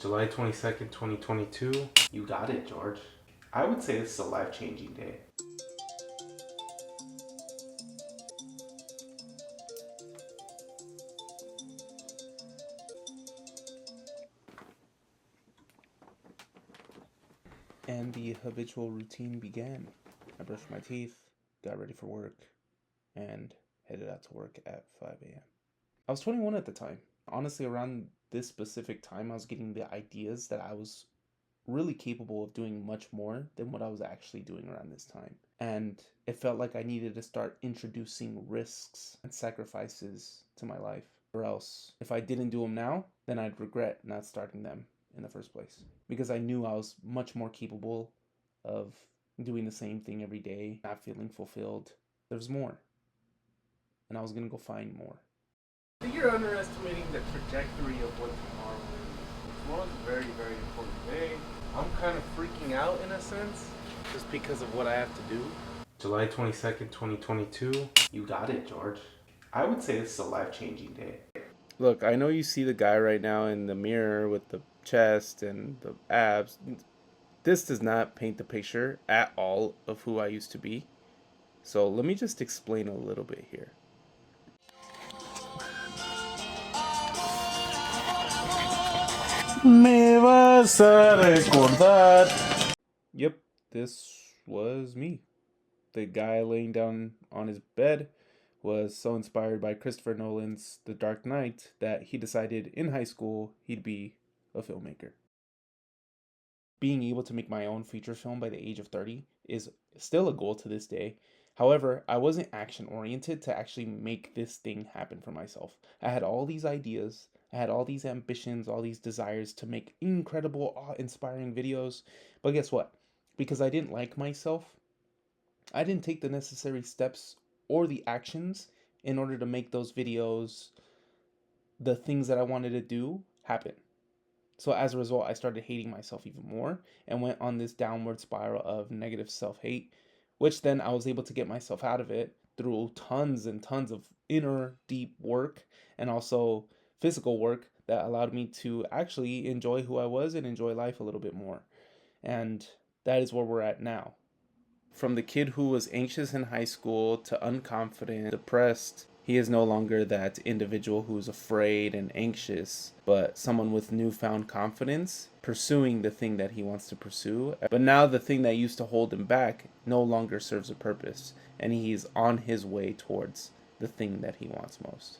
July 22nd, 2022. You got it, George. I would say this is a life-changing day. And the habitual routine began. I brushed my teeth, got ready for work, and headed out to work at 5 a.m. I was 21 at the time. Honestly, around this specific time, I was getting the ideas that I was really capable of doing much more than what I was actually doing around this time. And it felt like I needed to start introducing risks and sacrifices to my life. Or else, if I didn't do them now, then I'd regret not starting them in the first place. Because I knew I was much more capable of doing the same thing every day, not feeling fulfilled. There's more. And I was going to go find more. I think you're underestimating the trajectory of what tomorrow is. Tomorrow's a very, very important day. I'm kind of freaking out in a sense, just because of what I have to do. July 22nd, 2022. You got it, George. I would say this is a life-changing day. Look, I know you see the guy right now in the mirror with the chest and the abs. This does not paint the picture at all of who I used to be. So let me just explain a little bit here. Me vas a recordar. Yep, this was me. The guy laying down on his bed was so inspired by Christopher Nolan's The Dark Knight that he decided in high school he'd be a filmmaker. Being able to make my own feature film by the age of 30 is still a goal to this day. However, I wasn't action oriented to actually make this thing happen for myself. I had all these ideas, I had all these ambitions, all these desires to make incredible, awe-inspiring videos. But guess what? Because I didn't like myself, I didn't take the necessary steps or the actions in order to make those videos, the things that I wanted to do, happen. So as a result, I started hating myself even more and went on this downward spiral of negative self-hate, which then I was able to get myself out of it through tons and tons of inner deep work and also physical work that allowed me to actually enjoy who I was and enjoy life a little bit more. And that is where we're at now. From the kid who was anxious in high school to unconfident, depressed, he is no longer that individual who's afraid and anxious, but someone with newfound confidence, pursuing the thing that he wants to pursue. But now the thing that used to hold him back no longer serves a purpose, and he's on his way towards the thing that he wants most.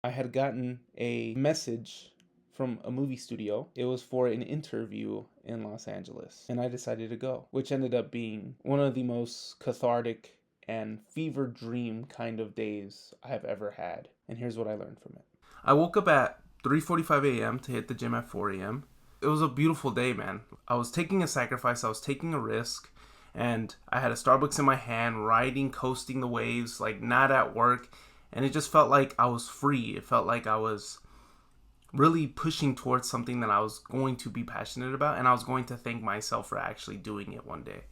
I had gotten a message from a movie studio. It was for an interview in Los Angeles, and I decided to go, which ended up being one of the most cathartic and fever dream kind of days I have ever had. And here's what I learned from it. I woke up at 3:45 a.m. to hit the gym at 4 a.m. It was a beautiful day, man. I was taking a sacrifice, I was taking a risk, and I had a Starbucks in my hand, riding, coasting the waves, like not at work, and it just felt like I was free. It felt like I was really pushing towards something that I was going to be passionate about, and I was going to thank myself for actually doing it one day.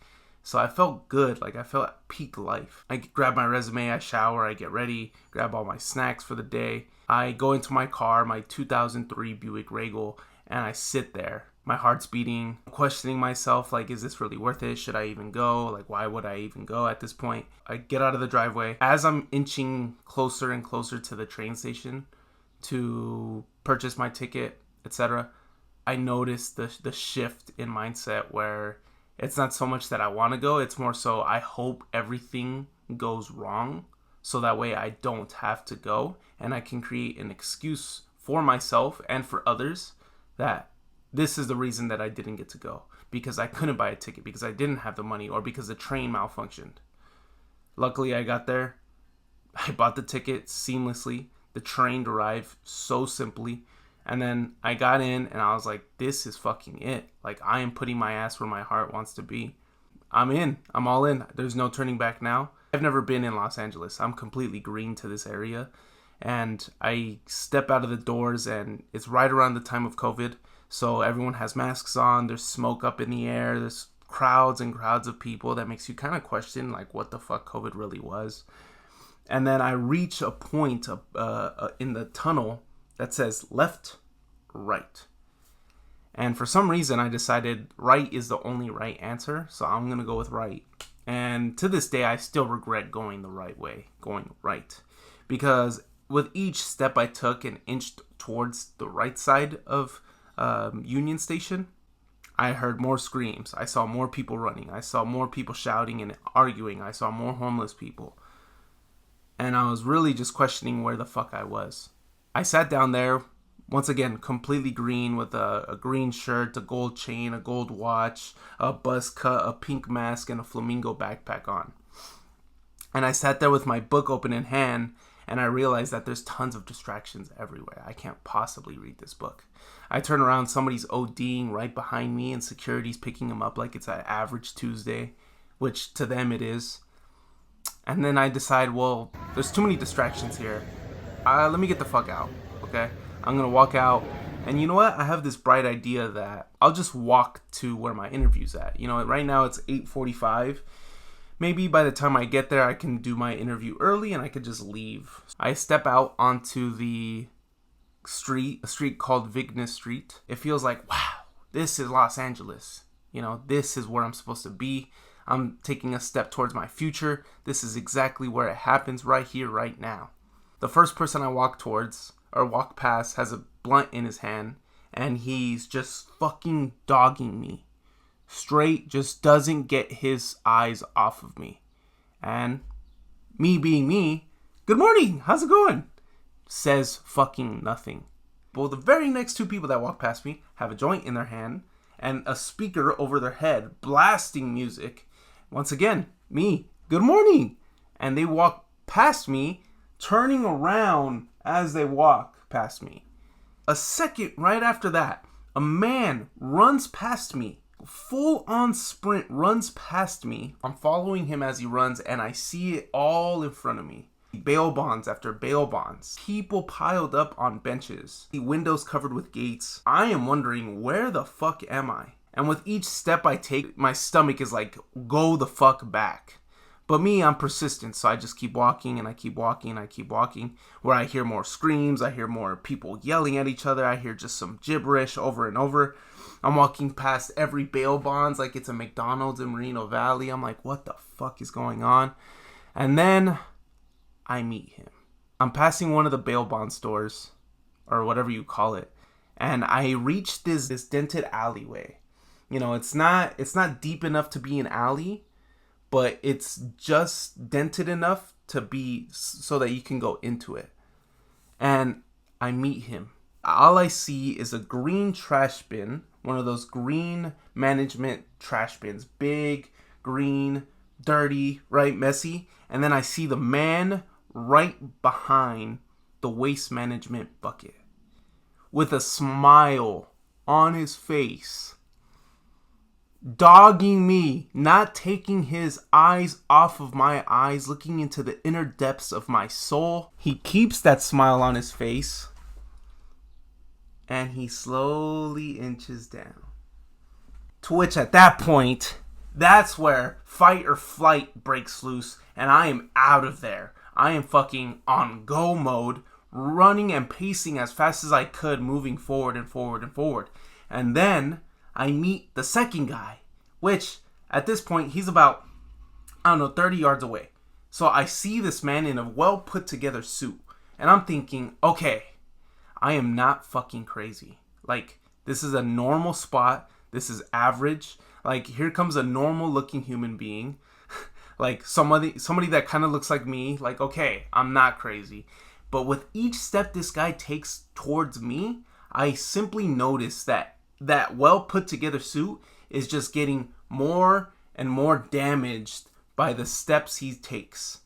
So I felt good, like I felt at peak life. I grab my resume, I shower, I get ready, grab all my snacks for the day. I go into my car, my 2003 Buick Regal, and I sit there. My heart's beating, questioning myself, like, is this really worth it? Should I even go? Like, why would I even go at this point? I get out of the driveway. As I'm inching closer and closer to the train station to purchase my ticket, etc., I noticed the shift in mindset where it's not so much that I want to go, it's more so I hope everything goes wrong so that way I don't have to go and I can create an excuse for myself and for others that this is the reason that I didn't get to go, because I couldn't buy a ticket, because I didn't have the money, or because the train malfunctioned. Luckily, I got there. I bought the ticket seamlessly. The train arrived so simply. And then I got in and I was like, this is fucking it. Like, I am putting my ass where my heart wants to be. I'm in. I'm all in. There's no turning back now. I've never been in Los Angeles. I'm completely green to this area. And I step out of the doors and it's right around the time of COVID. So everyone has masks on. There's smoke up in the air. There's crowds and crowds of people that makes you kind of question like what the fuck COVID really was. And then I reach a point in the tunnel that says left right. And for some reason, I decided right is the only right answer, so I'm going to go with right. And to this day, I still regret going the right way, going right. Because with each step I took and inched towards the right side of Union Station, I heard more screams. I saw more people running. I saw more people shouting and arguing. I saw more homeless people. And I was really just questioning where the fuck I was. I sat down there, once again, completely green, with a green shirt, a gold chain, a gold watch, a buzz cut, a pink mask, and a flamingo backpack on. And I sat there with my book open in hand, and I realized that there's tons of distractions everywhere. I can't possibly read this book. I turn around, somebody's ODing right behind me, and security's picking him up like it's an average Tuesday, which to them it is. And then I decide, well, there's too many distractions here. Let me get the fuck out, okay? I'm going to walk out. And you know what? I have this bright idea that I'll just walk to where my interview's at. You know, right now it's 8:45. Maybe by the time I get there, I can do my interview early and I could just leave. I step out onto the street, a street called Vignes Street. It feels like, wow, this is Los Angeles. You know, this is where I'm supposed to be. I'm taking a step towards my future. This is exactly where it happens, right here, right now. The first person I walk past has a blunt in his hand, and he's just fucking dogging me. Straight, just doesn't get his eyes off of me. And me being me, good morning, how's it going? Says fucking nothing. Well, the very next two people that walk past me have a joint in their hand and a speaker over their head blasting music. Once again, me, good morning. And they walk past me, turning around as they walk past me. A second right after that, a man runs past me. Full on sprint runs past me. I'm following him as he runs, and I see it all in front of me. Bail bonds after bail bonds. People piled up on benches. The windows covered with gates. I am wondering, where the fuck am I? And with each step I take, my stomach is like, go the fuck back. But me, I'm persistent, so I just keep walking, and I keep walking, and I keep walking. Where I hear more screams, I hear more people yelling at each other, I hear just some gibberish over and over. I'm walking past every bail bonds like it's a McDonald's in Moreno Valley. I'm like, what the fuck is going on? And then I meet him. I'm passing one of the bail bond stores, or whatever you call it, and I reach this dented alleyway. You know, it's not deep enough to be an alley, but it's just dented enough to be so that you can go into it. And I meet him. All I see is a green trash bin, one of those green management trash bins. Big, green, dirty, right, messy. And then I see the man right behind the waste management bucket with a smile on his face, dogging me, not taking his eyes off of my eyes, looking into the inner depths of my soul. He keeps that smile on his face, and he slowly inches down. To which at that point, that's where fight or flight breaks loose, and I am out of there. I am fucking on go mode, running and pacing as fast as I could, moving forward and forward and forward. And then I meet the second guy, which at this point, he's about, 30 yards away. So I see this man in a well put together suit, and I'm thinking, okay, I am not fucking crazy. Like, this is a normal spot. This is average. Like, here comes a normal looking human being. Like, somebody that kind of looks like me. Like, okay, I'm not crazy. But with each step this guy takes towards me, I simply notice that well put together suit is just getting more and more damaged by the steps he takes.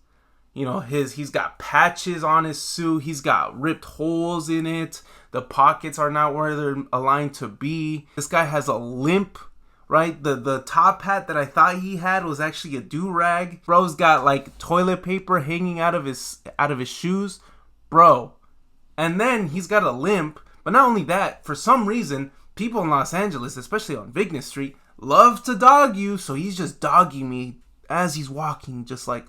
You know, he's got patches on his suit. He's got ripped holes in it. The pockets are not where they're aligned to be. This guy has a limp, right? The top hat that I thought he had was actually a do-rag. Bro's got like toilet paper hanging out of his shoes. Bro. And then he's got a limp. But not only that, for some reason, people in Los Angeles, especially on Vignes Street, love to dog you. So he's just dogging me as he's walking, just like...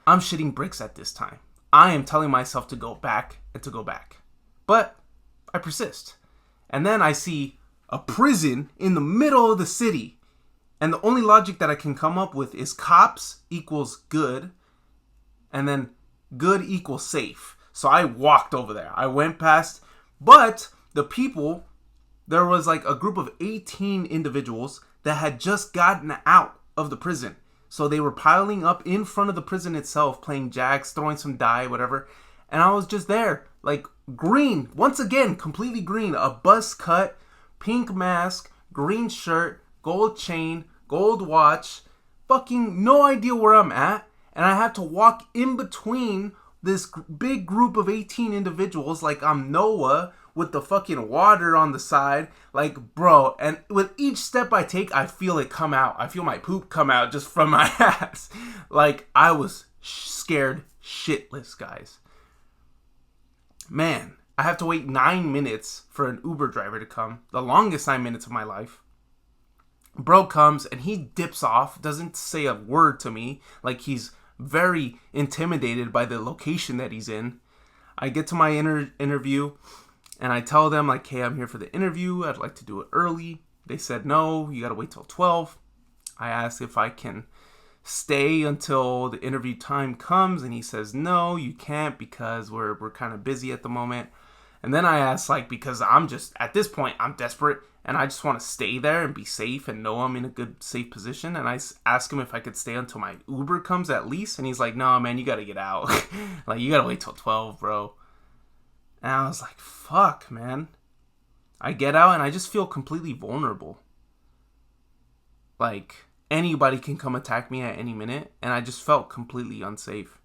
I'm shitting bricks at this time. I am telling myself to go back and to go back. But I persist. And then I see a prison in the middle of the city. And the only logic that I can come up with is cops equals good. And then good equals safe. So I walked over there. I went past. But the people, there was like a group of 18 individuals that had just gotten out of the prison. So they were piling up in front of the prison itself, playing jacks, throwing some dye, whatever. And I was just there, like green, once again, completely green. A buzz cut, pink mask, green shirt, gold chain, gold watch. Fucking no idea where I'm at. And I have to walk in between this big group of 18 individuals like I'm Noah with the fucking water on the side. Like, bro, and with each step I take, I feel it come out. I feel my poop come out just from my ass. Like, I was scared shitless, guys. Man, I have to wait 9 minutes for an Uber driver to come. The longest 9 minutes of my life. Bro comes and he dips off, doesn't say a word to me. Like, he's very intimidated by the location that he's in. I get to my interview and I tell them, like, hey, I'm here for the interview. I'd like to do it early. They said, no, you gotta wait till 12. I asked if I can stay until the interview time comes, and he says, no, you can't because we're kind of busy at the moment. And then I asked, like, because I'm just, at this point, I'm desperate, and I just want to stay there and be safe and know I'm in a good, safe position. And I asked him if I could stay until my Uber comes at least, and he's like, no, man, you gotta get out. Like, you gotta wait till 12, bro. And I was like, fuck, man. I get out, and I just feel completely vulnerable. Like, anybody can come attack me at any minute, and I just felt completely unsafe.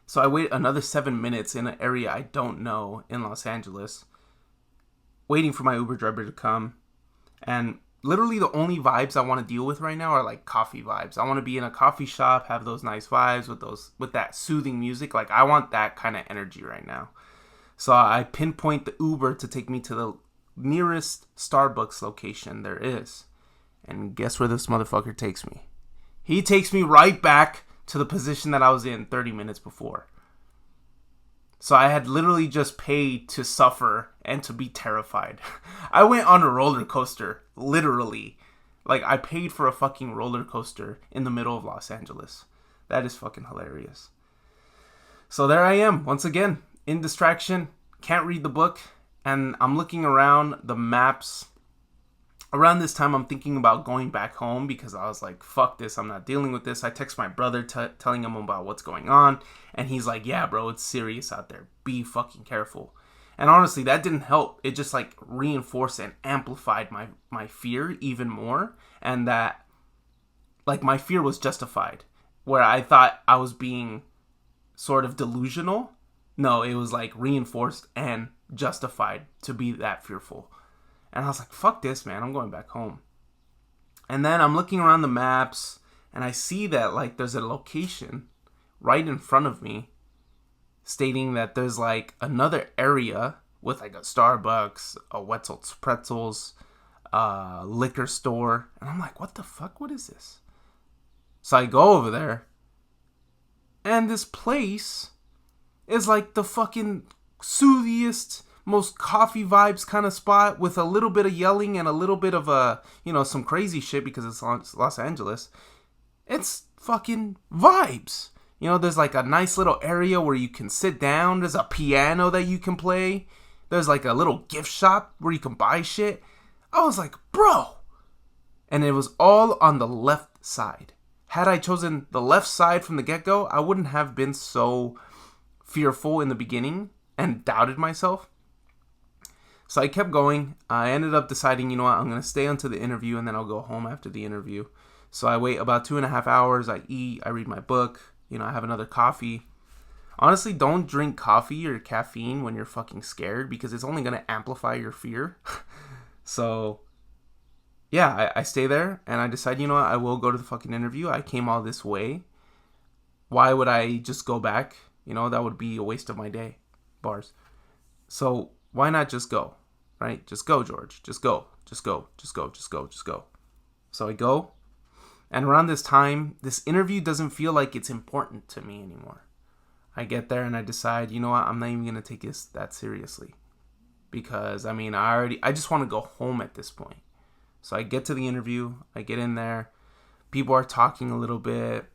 So I wait another 7 minutes in an area I don't know in Los Angeles, waiting for my Uber driver to come. And literally the only vibes I want to deal with right now are like coffee vibes. I want to be in a coffee shop, have those nice vibes with that soothing music. Like, I want that kind of energy right now. So I pinpoint the Uber to take me to the nearest Starbucks location there is. And guess where this motherfucker takes me? He takes me right back to the position that I was in 30 minutes before. So I had literally just paid to suffer and to be terrified. I went on a roller coaster, literally. Like, I paid for a fucking roller coaster in the middle of Los Angeles. That is fucking hilarious. So there I am, once again, in distraction, can't read the book, and I'm looking around the maps. Around this time, I'm thinking about going back home because I was like, fuck this, I'm not dealing with this. I text my brother telling him about what's going on, and he's like, yeah, bro, it's serious out there. Be fucking careful. And honestly, that didn't help. It just like reinforced and amplified my fear even more, and that like my fear was justified. Where I thought I was being sort of delusional, no, it was like reinforced and justified to be that fearful. And I was like, fuck this, man. I'm going back home. And then I'm looking around the maps, and I see that, like, there's a location right in front of me stating that there's, like, another area with, like, a Starbucks, a Wetzel's Pretzels, a liquor store. And I'm like, what the fuck? What is this? So I go over there, and this place is, like, the fucking soothiest, most coffee vibes kind of spot with a little bit of yelling and a little bit of some crazy shit because it's Los Angeles. It's fucking vibes. There's like a nice little area where you can sit down. There's a piano that you can play. There's like a little gift shop where you can buy shit. I was like, bro. And it was all on the left side. Had I chosen the left side from the get-go, I wouldn't have been so fearful in the beginning and doubted myself. So I kept going. I ended up deciding, you know what, I'm going to stay until the interview and then I'll go home after the interview. So I wait about 2.5 hours. I eat. I read my book. I have another coffee. Honestly, don't drink coffee or caffeine when you're fucking scared because it's only going to amplify your fear. So, yeah, I stay there and I decide, you know what, I will go to the fucking interview. I came all this way. Why would I just go back? That would be a waste of my day. Bars. So, why not just go, right? Just go, George. Just go. Just go. Just go. Just go. Just go. So I go. And around this time, this interview doesn't feel like it's important to me anymore. I get there and I decide, you know what? I'm not even going to take this that seriously. because I just want to go home at this point. So I get to the interview, I get in there, people are talking a little bit.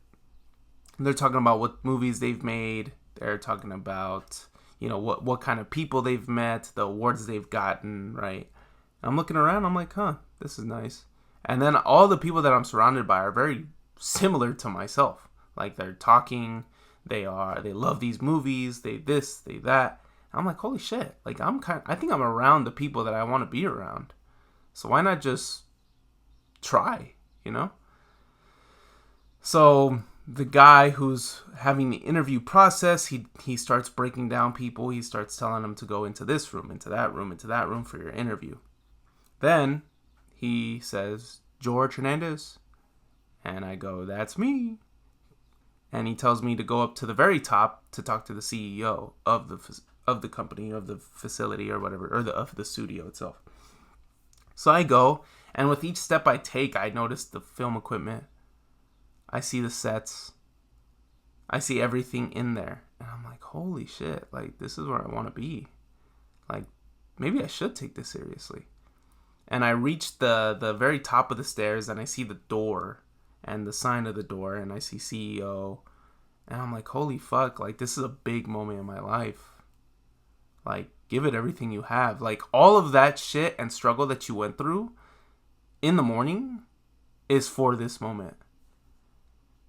They're talking about what movies they've made. They're talking about, what kind of people they've met, the awards they've gotten, right? I'm looking around, I'm like, this is nice. And then all the people that I'm surrounded by are very similar to myself. Like, they're talking, they love these movies, they this, they that. I'm like, holy shit. Like, I think I'm around the people that I want to be around. So why not just try, So the guy who's having the interview process, he starts breaking down people. He starts telling them to go into this room, into that room for your interview. Then he says, George Hernandez. And I go, that's me. And he tells me to go up to the very top to talk to the CEO of the company, of the facility or whatever, or of the studio itself. So I go, and with each step I take, I notice the film equipment. I see the sets. I see everything in there. And I'm like, holy shit, like, this is where I want to be. Like, maybe I should take this seriously. And I reach the very top of the stairs, and I see the door and the sign of the door, and I see CEO. And I'm like, holy fuck, like, this is a big moment in my life. Like, give it everything you have. Like, all of that shit and struggle that you went through in the morning is for this moment.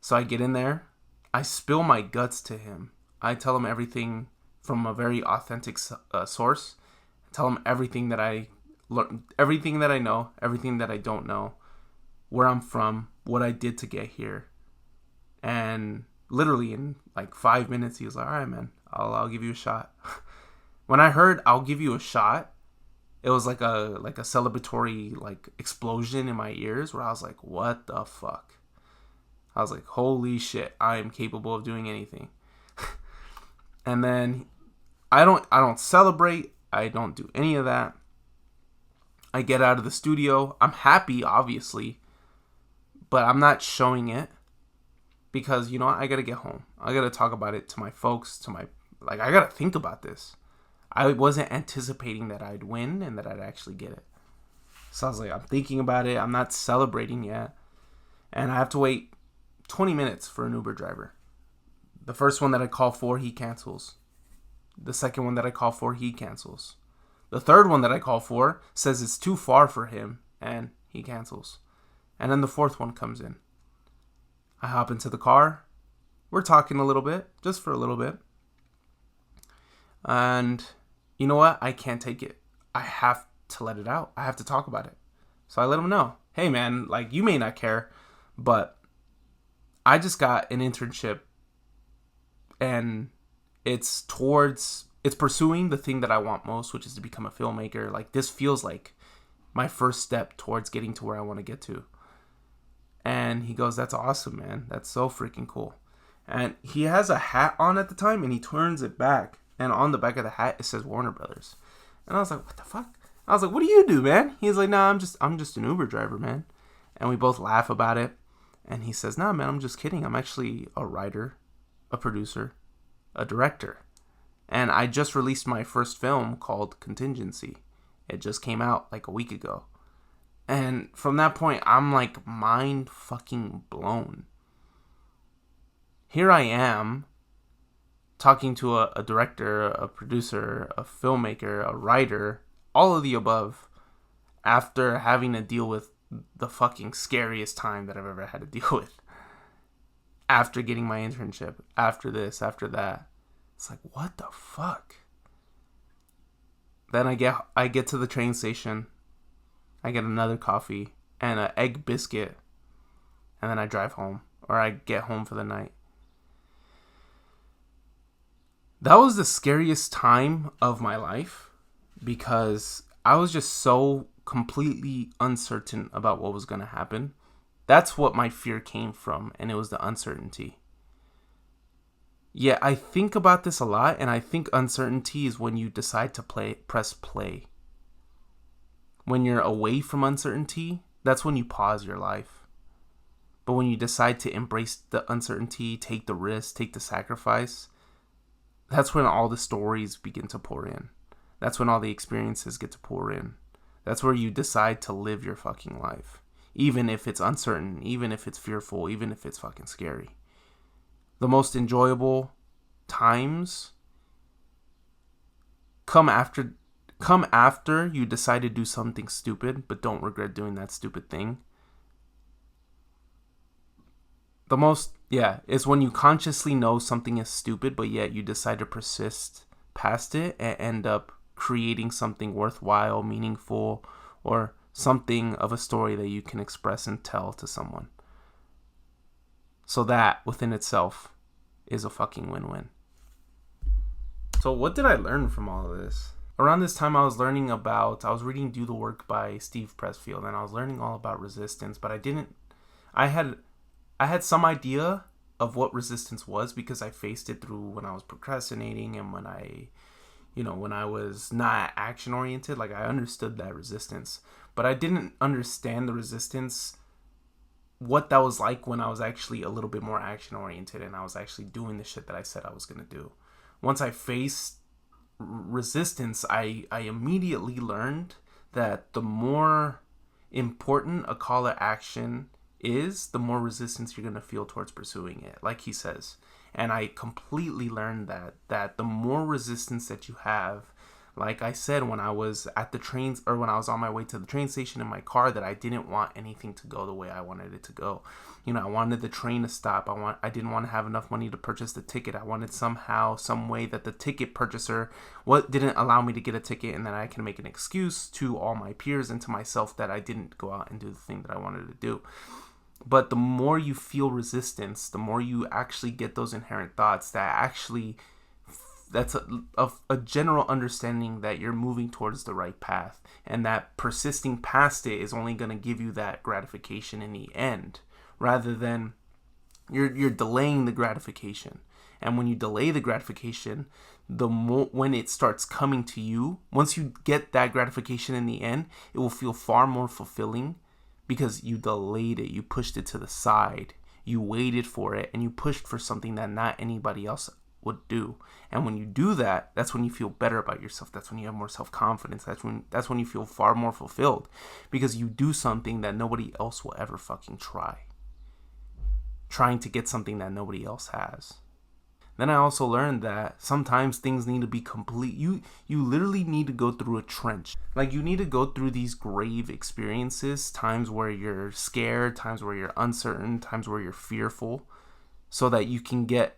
So I get in there. I spill my guts to him. I tell him everything from a very authentic source. I tell him everything that I learned, everything that I know, everything that I don't know, where I'm from, what I did to get here. And literally in like 5 minutes, he was like, all right, man, I'll give you a shot. When I heard I'll give you a shot, it was like a celebratory like explosion in my ears where I was like, what the fuck? I was like, holy shit, I am capable of doing anything. And then I don't celebrate. I don't do any of that. I get out of the studio. I'm happy, obviously, but I'm not showing it because, I got to get home. I got to talk about it to my folks, I got to think about this. I wasn't anticipating that I'd win and that I'd actually get it. So I was like, I'm thinking about it. I'm not celebrating yet. And I have to wait 20 minutes for an Uber driver. The first one that I call for, he cancels. The second one that I call for, he cancels. The third one that I call for says it's too far for him, and he cancels. And then the fourth one comes in. I hop into the car. We're talking a little bit, just for a little bit. And you know what? I can't take it. I have to let it out. I have to talk about it. So I let him know. Hey, man, like, you may not care, but I just got an internship, and it's pursuing the thing that I want most, which is to become a filmmaker. Like, this feels like my first step towards getting to where I want to get to. And he goes, that's awesome, man. That's so freaking cool. And he has a hat on at the time, and he turns it back. And on the back of the hat, it says Warner Brothers. And I was like, what the fuck? I was like, what do you do, man? He's like, nah, I'm just an Uber driver, man. And we both laugh about it. And he says, nah, man, I'm just kidding. I'm actually a writer, a producer, a director. And I just released my first film called Contingency. It just came out like a week ago. And from that point, I'm like mind fucking blown. Here I am talking to a director, a producer, a filmmaker, a writer, all of the above, after having to deal with the fucking scariest time that I've ever had to deal with. After getting my internship, after this, after that. It's like, what the fuck? Then I get to the train station. I get another coffee and an egg biscuit. And then I drive home. Or I get home for the night. That was the scariest time of my life. Because I was just so completely uncertain about what was going to happen. That's what my fear came from. And it was the uncertainty. Yeah, I think about this a lot, and I think uncertainty is when you decide to press play. When you're away from uncertainty, that's when you pause your life. But when you decide to embrace the uncertainty, take the risk, take the sacrifice, that's when all the stories begin to pour in. That's when all the experiences get to pour in. That's where you decide to live your fucking life. Even if it's uncertain, even if it's fearful, even if it's fucking scary. The most enjoyable times come after you decide to do something stupid, but don't regret doing that stupid thing. The most, is when you consciously know something is stupid, but yet you decide to persist past it and end up creating something worthwhile, meaningful, or something of a story that you can express and tell to someone. So that within itself is a fucking win-win. So what did I learn from all of this? Around this time I was reading Do the Work by Steve Pressfield, and I was learning all about resistance, but I had some idea of what resistance was because I faced it through when I was procrastinating and when I was not action oriented. Like, I understood that resistance, but I didn't understand the resistance, what that was like when I was actually a little bit more action oriented and I was actually doing the shit that I said I was going to do. Once I faced resistance, I immediately learned that the more important a call to action is, the more resistance you're going to feel towards pursuing it, like he says. And I completely learned that the more resistance that you have, like I said, when I was at the trains, or when I was on my way to the train station in my car, that I didn't want anything to go the way I wanted it to go. I wanted the train to stop. I didn't want to have enough money to purchase the ticket. I wanted somehow, some way that the ticket purchaser didn't allow me to get a ticket, and then I can make an excuse to all my peers and to myself that I didn't go out and do the thing that I wanted to do. But the more you feel resistance, the more you actually get those inherent thoughts that's a general understanding that you're moving towards the right path, and that persisting past it is only going to give you that gratification in the end, rather than you're delaying the gratification. And when you delay the gratification, when it starts coming to you, once you get that gratification in the end, it will feel far more fulfilling because you delayed it, you pushed it to the side, you waited for it, and you pushed for something that not anybody else would do. And when you do that, that's when you feel better about yourself. That's when you have more self-confidence. That's when you feel far more fulfilled, because you do something that nobody else will ever fucking trying to get something that nobody else has. Then I also learned that sometimes things need to be complete. You literally need to go through a trench. Like, you need to go through these grave experiences, times where you're scared, times where you're uncertain, times where you're fearful, so that you can get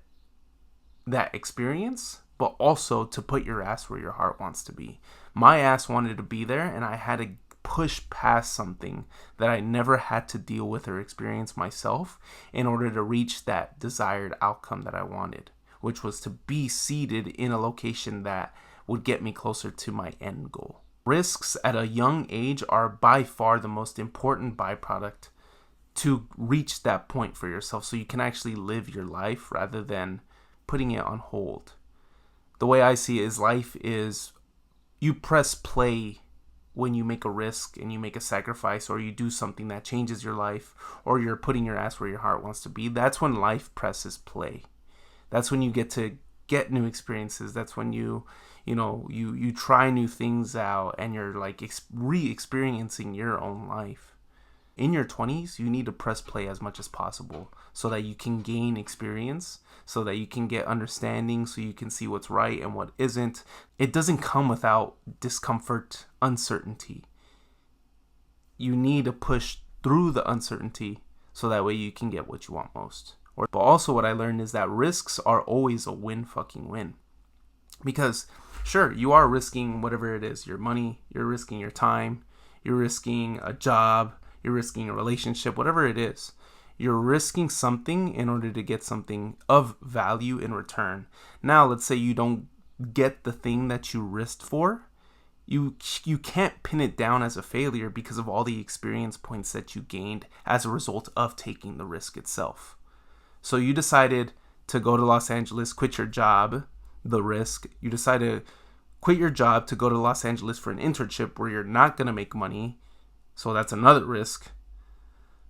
that experience, but also to put your ass where your heart wants to be. My ass wanted to be there, and I had to push past something that I never had to deal with or experience myself in order to reach that desired outcome that I wanted, which was to be seated in a location that would get me closer to my end goal. Risks at a young age are by far the most important byproduct to reach that point for yourself, so you can actually live your life rather than putting it on hold. The way I see it is, life is, you press play when you make a risk and you make a sacrifice, or you do something that changes your life, or you're putting your ass where your heart wants to be. That's when life presses play. That's when you get to get new experiences. That's when you try new things out, and you're like re-experiencing your own life. In your 20s, you need to press play as much as possible so that you can gain experience, so that you can get understanding, so you can see what's right and what isn't. It doesn't come without discomfort, uncertainty. You need to push through the uncertainty so that way you can get what you want most. But also what I learned is that risks are always a win. Because sure, you are risking whatever it is, your money, you're risking your time, you're risking a job, you're risking a relationship, whatever it is. You're risking something in order to get something of value in return. Now, let's say you don't get the thing that you risked for. You can't pin it down as a failure because of all the experience points that you gained as a result of taking the risk itself. So you decided to go to Los Angeles, quit your job, the risk. You decide to quit your job to go to Los Angeles for an internship where you're not going to make money. So that's another risk.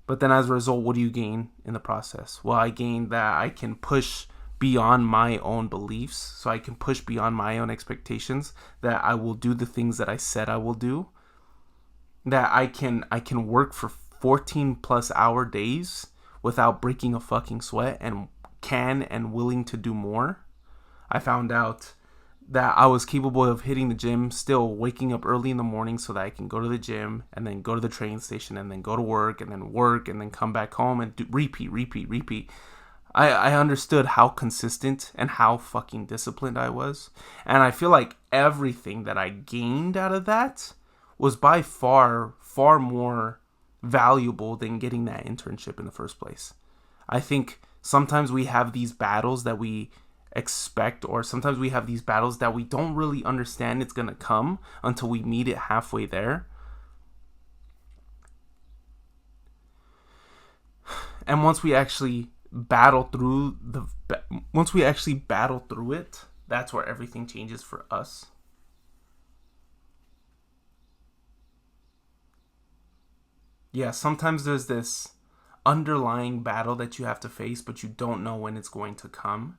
But then as a result, what do you gain in the process? Well, I gained that I can push beyond my own beliefs, so I can push beyond my own expectations, that I will do the things that I said I will do, that I can work for 14 plus hour days without breaking a fucking sweat, and willing to do more. I found out that I was capable of hitting the gym, still waking up early in the morning so that I can go to the gym and then go to the train station and then go to work and then come back home and repeat. I understood how consistent and how fucking disciplined I was. And I feel like everything that I gained out of that was by far more valuable than getting that internship in the first place. I think sometimes we have these battles that we expect, or sometimes we have these battles that we don't really understand it's going to come until we meet it halfway there. And once we actually battle through it, that's where everything changes for us. Yeah, sometimes there's this underlying battle that you have to face, but you don't know when it's going to come.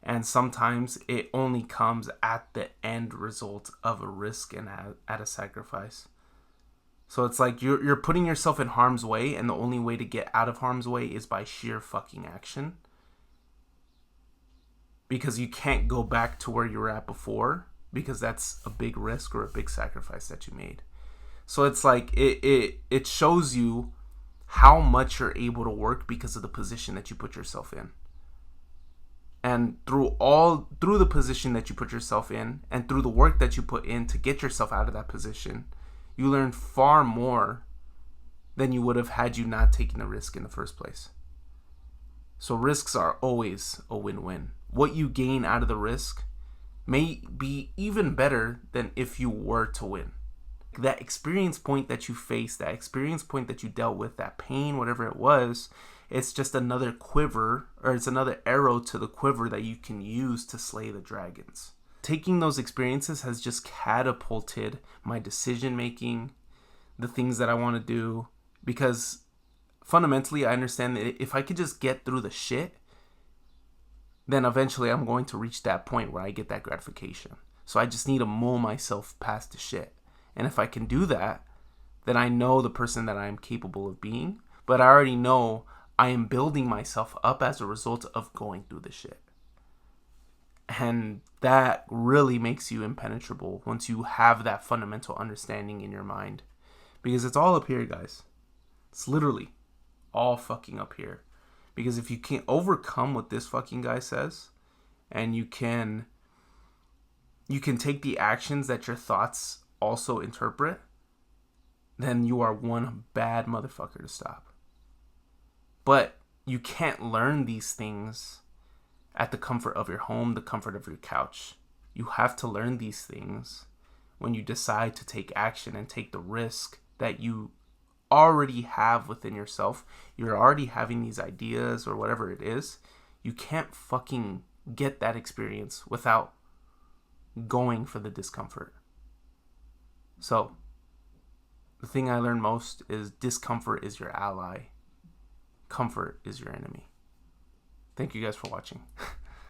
And sometimes it only comes at the end result of a risk and at a sacrifice. So it's like you're putting yourself in harm's way, and the only way to get out of harm's way is by sheer fucking action. Because you can't go back to where you were at before, because that's a big risk or a big sacrifice that you made. So it's like it shows you how much you're able to work because of the position that you put yourself in. And through the position that you put yourself in, and through the work that you put in to get yourself out of that position, you learn far more than you would have had you not taken the risk in the first place. So risks are always a win-win. What you gain out of the risk may be even better than if you were to win. That experience point that you faced, that experience point that you dealt with, that pain, whatever it was, it's just another quiver, or it's another arrow to the quiver that you can use to slay the dragons. Taking those experiences has just catapulted my decision making, the things that I want to do, because fundamentally I understand that if I could just get through the shit, then eventually I'm going to reach that point where I get that gratification. So I just need to mull myself past the shit. And if I can do that, then I know the person that I am capable of being, but I already know I am building myself up as a result of going through the shit. And that really makes you impenetrable once you have that fundamental understanding in your mind. Because it's all up here, guys. It's literally all fucking up here. Because if you can't overcome what this fucking guy says, and you can take the actions that your thoughts also interpret, then you are one bad motherfucker to stop. But you can't learn these things at the comfort of your home, the comfort of your couch. You have to learn these things when you decide to take action and take the risk that you already have within yourself. You're already having these ideas or whatever it is. You can't fucking get that experience without going for the discomfort. So, the thing I learned most is discomfort is your ally. Comfort is your enemy. Thank you guys for watching.